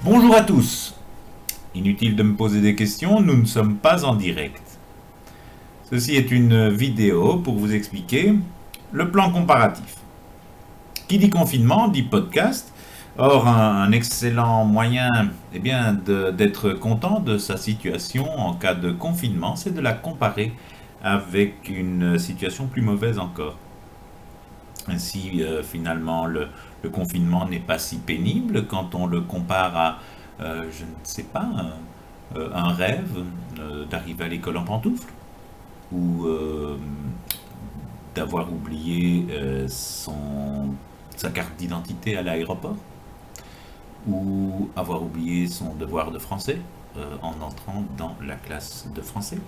Bonjour à tous. Inutile de me poser des questions, nous ne sommes pas en direct. Ceci est une vidéo pour vous expliquer le plan comparatif. Qui dit confinement dit podcast. Or, un excellent moyen d'être content de sa situation en cas de confinement, c'est de la comparer avec une situation plus mauvaise encore. Ainsi, finalement, le confinement n'est pas si pénible quand on le compare à, je ne sais pas, un rêve d'arriver à l'école en pantoufles ou d'avoir oublié sa carte d'identité à l'aéroport ou avoir oublié son devoir de français en entrant dans la classe de français.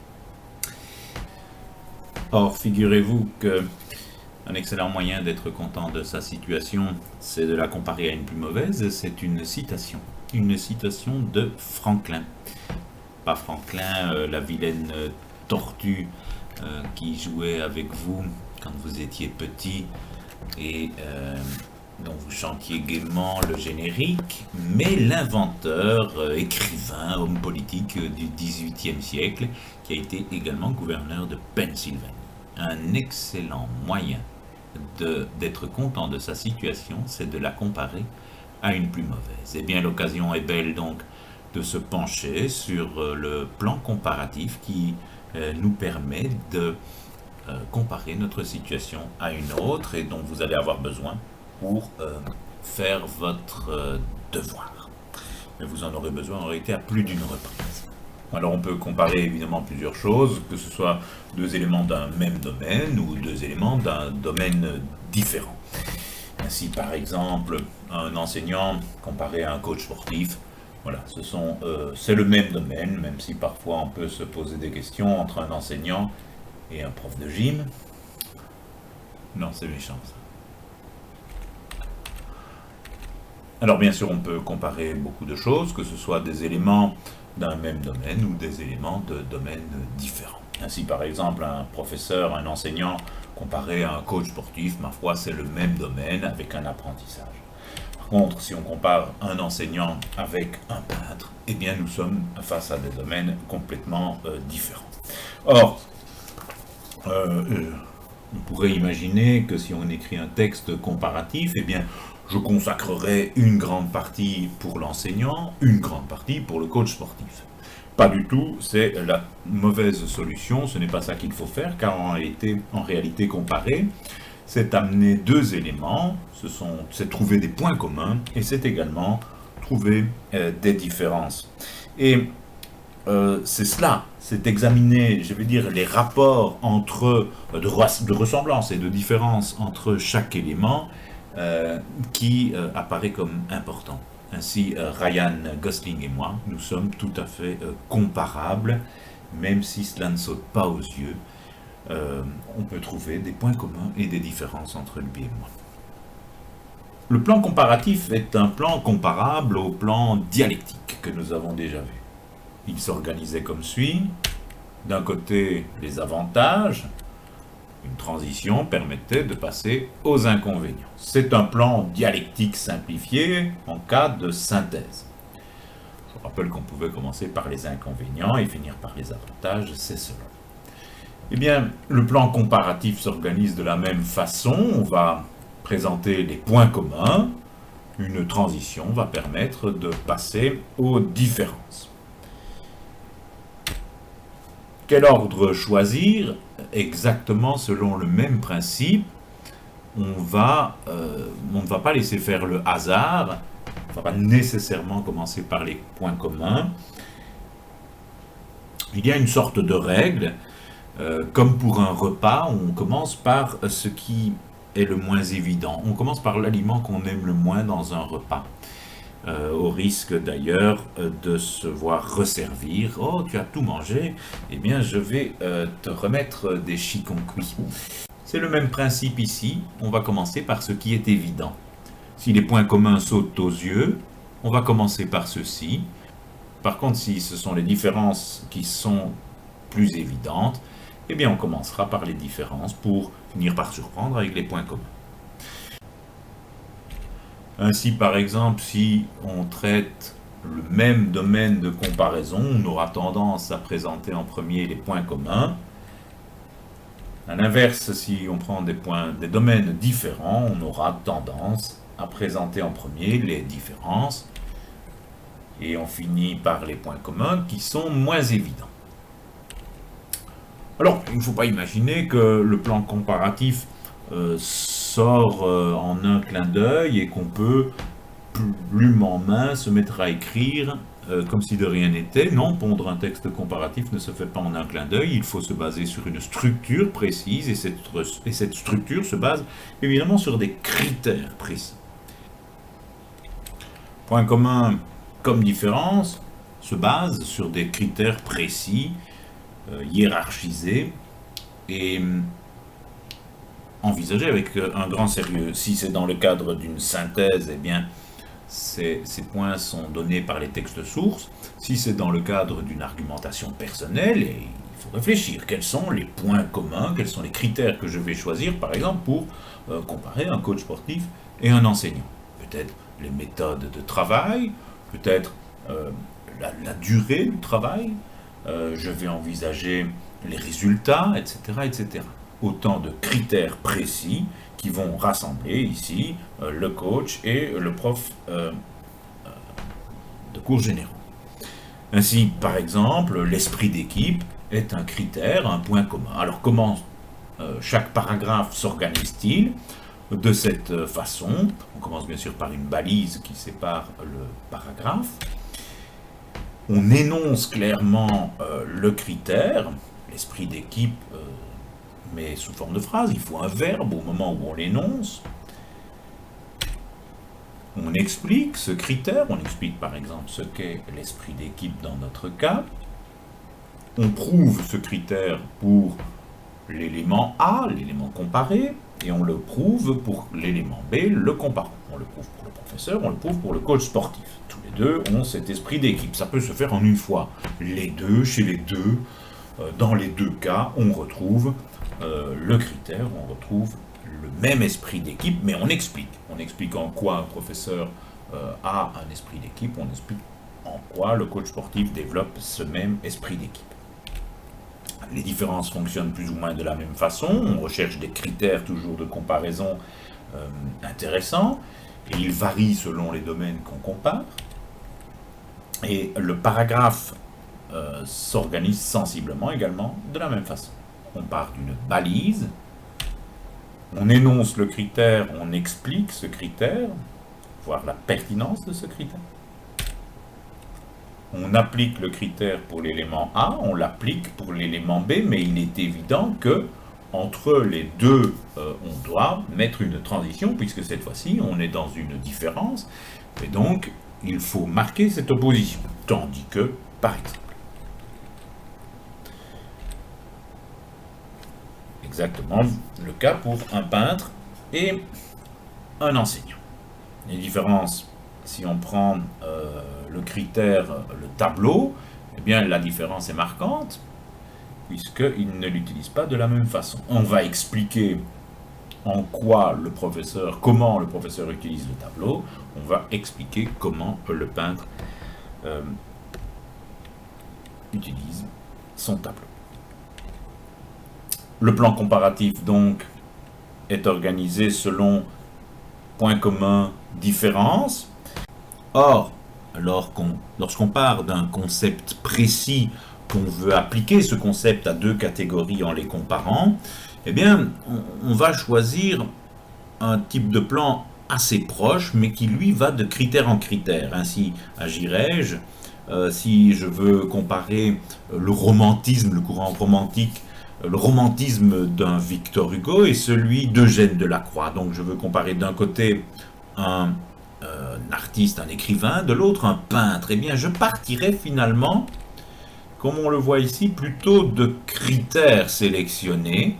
Or, figurez-vous que un excellent moyen d'être content de sa situation, c'est de la comparer à une plus mauvaise, c'est une citation. Une citation de Franklin. Pas Franklin, la vilaine tortue qui jouait avec vous quand vous étiez petit et dont vous chantiez gaiement le générique, mais l'inventeur, écrivain, homme politique du XVIIIe siècle, qui a été également gouverneur de Pennsylvanie. Un excellent moyen d'être content de sa situation, c'est de la comparer à une plus mauvaise. Eh bien, l'occasion est belle donc de se pencher sur le plan comparatif qui nous permet de comparer notre situation à une autre et dont vous allez avoir besoin pour faire votre devoir. Mais vous en aurez besoin en réalité à plus d'une reprise. Alors on peut comparer évidemment plusieurs choses, que ce soit deux éléments d'un même domaine ou deux éléments d'un domaine différent. Ainsi par exemple un enseignant comparé à un coach sportif, voilà, c'est le même domaine, même si parfois on peut se poser des questions entre un enseignant et un prof de gym. Non, c'est méchant ça. Alors bien sûr on peut comparer beaucoup de choses, que ce soit des éléments d'un même domaine ou des éléments de domaines différents. Ainsi, par exemple, un professeur, un enseignant, comparé à un coach sportif, ma foi, c'est le même domaine avec un apprentissage. Par contre, si on compare un enseignant avec un peintre, eh bien, nous sommes face à des domaines complètement différents. Or, on pourrait imaginer que si on écrit un texte comparatif, eh bien, je consacrerai une grande partie pour l'enseignant, une grande partie pour le coach sportif. Pas du tout, c'est la mauvaise solution, ce n'est pas ça qu'il faut faire, car en réalité comparer, c'est amener deux éléments, c'est trouver des points communs, et c'est également trouver des différences. Et c'est cela, c'est examiner, je vais dire, les rapports de ressemblance et de différence entre chaque élément, qui apparaît comme important. Ainsi, Ryan Gosling et moi, nous sommes tout à fait comparables, même si cela ne saute pas aux yeux. On peut trouver des points communs et des différences entre lui et moi. Le plan comparatif est un plan comparable au plan dialectique que nous avons déjà vu. Il s'organisait comme suit. D'un côté, les avantages. Une transition permettait de passer aux inconvénients. C'est un plan dialectique simplifié en cas de synthèse. Je rappelle qu'on pouvait commencer par les inconvénients et finir par les avantages, c'est cela. Eh bien, le plan comparatif s'organise de la même façon. On va présenter les points communs. Une transition va permettre de passer aux différences. Quel ordre choisir? Exactement selon le même principe, on ne va pas laisser faire le hasard, on ne va pas nécessairement commencer par les points communs. Il y a une sorte de règle, comme pour un repas, on commence par ce qui est le moins évident. On commence par l'aliment qu'on aime le moins dans un repas. Au risque d'ailleurs de se voir resservir. Oh, tu as tout mangé, eh bien je vais te remettre des chicons cuits. C'est le même principe ici, on va commencer par ce qui est évident. Si les points communs sautent aux yeux, on va commencer par ceci. Par contre, si ce sont les différences qui sont plus évidentes, eh bien on commencera par les différences pour finir par surprendre avec les points communs. Ainsi, par exemple, si on traite le même domaine de comparaison, on aura tendance à présenter en premier les points communs. À l'inverse, si on prend des domaines différents, on aura tendance à présenter en premier les différences. Et on finit par les points communs qui sont moins évidents. Alors, il ne faut pas imaginer que le plan comparatif sort en un clin d'œil et qu'on peut, plume en main, se mettre à écrire comme si de rien n'était. Non, pondre un texte comparatif ne se fait pas en un clin d'œil, il faut se baser sur une structure précise, et cette structure se base évidemment sur des critères précis. Point commun comme différence se base sur des critères précis, hiérarchisés, et envisagés avec un grand sérieux. Si c'est dans le cadre d'une synthèse, eh bien, ces points sont donnés par les textes sources. Si c'est dans le cadre d'une argumentation personnelle, il faut réfléchir. Quels sont les points communs, quels sont les critères que je vais choisir, par exemple, pour comparer un coach sportif et un enseignant. Peut-être les méthodes de travail, peut-être la durée du travail, je vais envisager les résultats, etc., etc. Autant de critères précis qui vont rassembler ici le coach et le prof de cours généraux. Ainsi, par exemple, l'esprit d'équipe est un critère, un point commun. Alors comment chaque paragraphe s'organise-t-il? De cette façon, on commence bien sûr par une balise qui sépare le paragraphe. On énonce clairement le critère, l'esprit d'équipe, mais sous forme de phrase. Il faut un verbe au moment où on l'énonce. On explique ce critère, on explique par exemple ce qu'est l'esprit d'équipe dans notre cas. On prouve ce critère pour l'élément A, l'élément comparé, et on le prouve pour l'élément B, le comparant. On le prouve pour le professeur, on le prouve pour le coach sportif. Tous les deux ont cet esprit d'équipe. Ça peut se faire en une fois. Les deux, chez les deux, dans les deux cas, on retrouve le critère, on retrouve le même esprit d'équipe, mais on explique. On explique en quoi un professeur a un esprit d'équipe, on explique en quoi le coach sportif développe ce même esprit d'équipe. Les différences fonctionnent plus ou moins de la même façon, on recherche des critères toujours de comparaison intéressants, et ils varient selon les domaines qu'on compare. Et le paragraphe s'organise sensiblement également de la même façon. On part d'une balise, on énonce le critère, on explique ce critère, voir la pertinence de ce critère. On applique le critère pour l'élément A, on l'applique pour l'élément B, mais il est évident que entre les deux, on doit mettre une transition, puisque cette fois-ci, on est dans une différence, et donc il faut marquer cette opposition. Tandis que, par exemple, exactement le cas pour un peintre et un enseignant. Les différences, si on prend le critère, le tableau, eh bien la différence est marquante, puisqu'il ne l'utilise pas de la même façon. On va expliquer en quoi comment le professeur utilise le tableau, on va expliquer comment le peintre utilise son tableau. Le plan comparatif, donc, est organisé selon points communs, différences. Or, lorsqu'on part d'un concept précis, qu'on veut appliquer ce concept à deux catégories en les comparant, eh bien, on va choisir un type de plan assez proche, mais qui, lui, va de critère en critère. Ainsi agirais-je si je veux comparer le romantisme, le courant romantique, le romantisme d'un Victor Hugo et celui d'Eugène Delacroix. Donc je veux comparer d'un côté un artiste, un écrivain, de l'autre un peintre. Eh bien, je partirai finalement, comme on le voit ici, plutôt de critères sélectionnés,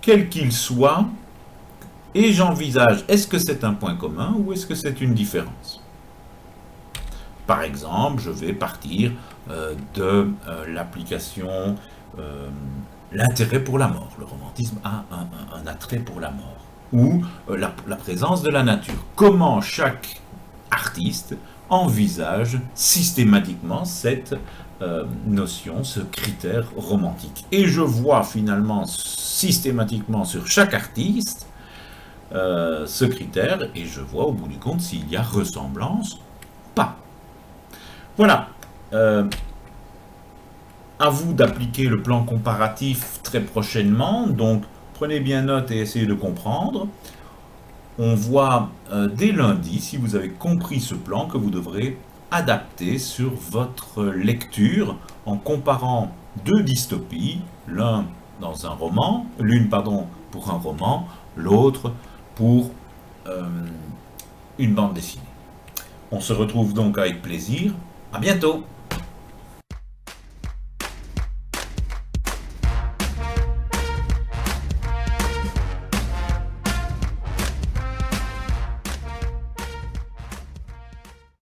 quels qu'ils soient, et j'envisage, est-ce que c'est un point commun ou est-ce que c'est une différence? Par exemple, je vais partir de l'application l'intérêt pour la mort. Le romantisme a un attrait pour la mort. Ou la présence de la nature. Comment chaque artiste envisage systématiquement cette notion, ce critère romantique. Et je vois finalement systématiquement sur chaque artiste ce critère, et je vois au bout du compte s'il y a ressemblance, pas. Voilà. À vous d'appliquer le plan comparatif très prochainement, donc prenez bien note et essayez de comprendre. On voit dès lundi, si vous avez compris ce plan, que vous devrez adapter sur votre lecture en comparant deux dystopies, l'une pour un roman, l'autre pour une bande dessinée. On se retrouve donc avec plaisir. À bientôt!